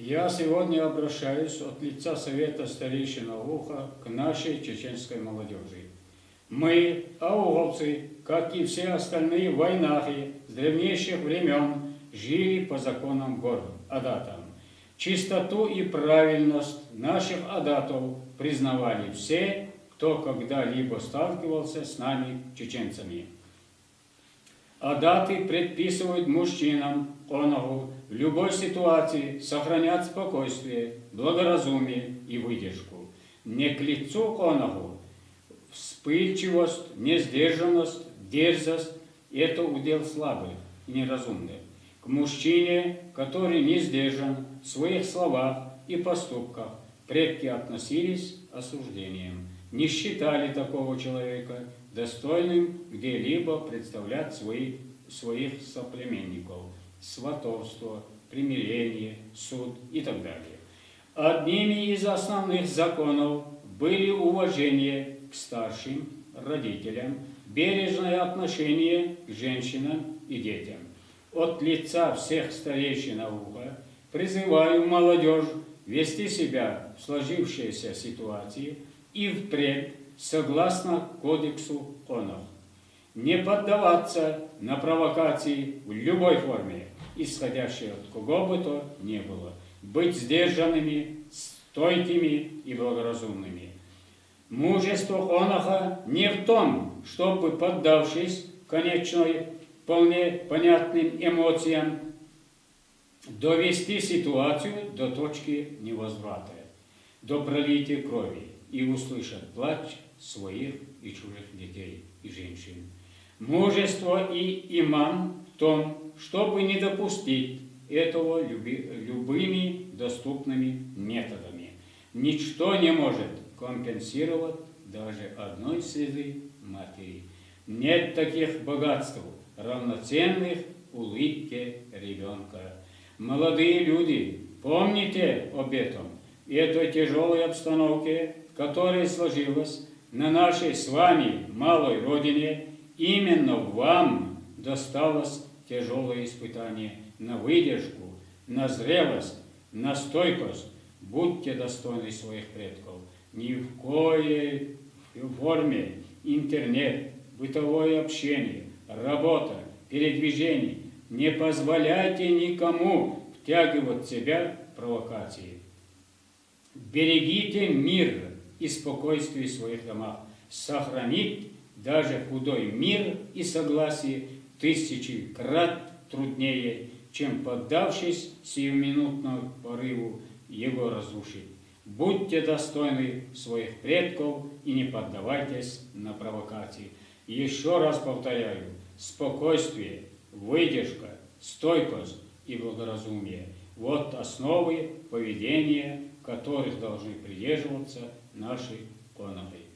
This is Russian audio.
Я сегодня обращаюсь от лица Совета старейшин Ауха к нашей чеченской молодежи. Мы, ауговцы, как и все остальные войнахи с древнейших времен, жили по законам гор, адатам. Чистоту и правильность наших адатов признавали все, кто когда-либо сталкивался с нами, чеченцами. Адаты предписывают мужчинам, онагу, в любой ситуации сохранять спокойствие, благоразумие и выдержку. Не к лицу онагу вспыльчивость, несдержанность, дерзость – это удел слабых и неразумных. К мужчине, который не сдержан в своих словах и поступках, предки относились осуждением, не считали такого человека достойным где-либо представлять своих соплеменников, сватовство, примирение, суд и так далее. Одними из основных законов были уважение к старшим родителям, бережное отношение к женщинам и детям. От лица всех старейшин Ауха призываю молодежь вести себя в сложившейся ситуации и впредь согласно кодексу ОНО. Не поддаваться на провокации в любой форме, исходящей от кого бы то ни было. Быть сдержанными, стойкими и благоразумными. Мужество оноха не в том, чтобы, поддавшись конечной, вполне понятным эмоциям, довести ситуацию до точки невозврата, до пролития крови и услышать плач своих и чужих детей и женщин. Мужество и иман в том, чтобы не допустить этого любыми доступными методами. Ничто не может компенсировать даже одной слезы матери. Нет таких богатств, равноценных улыбке ребенка. Молодые люди, помните об этом, и этой тяжелой обстановке, которая сложилась на нашей с вами малой родине, именно вам досталось тяжелое испытание на выдержку, на зрелость, на стойкость. Будьте достойны своих предков. Ни в коей форме интернет, бытовое общение, работа, передвижение не позволяйте никому втягивать в себя в провокации. Берегите мир и спокойствие в своих домах. Сохранить даже худой мир и согласие тысячекрат труднее, чем, поддавшись сиюминутному порыву, его разрушить. Будьте достойны своих предков и не поддавайтесь на провокации. Еще раз повторяю, спокойствие, выдержка, стойкость и благоразумие – вот основы поведения, которых должны придерживаться наши оноги.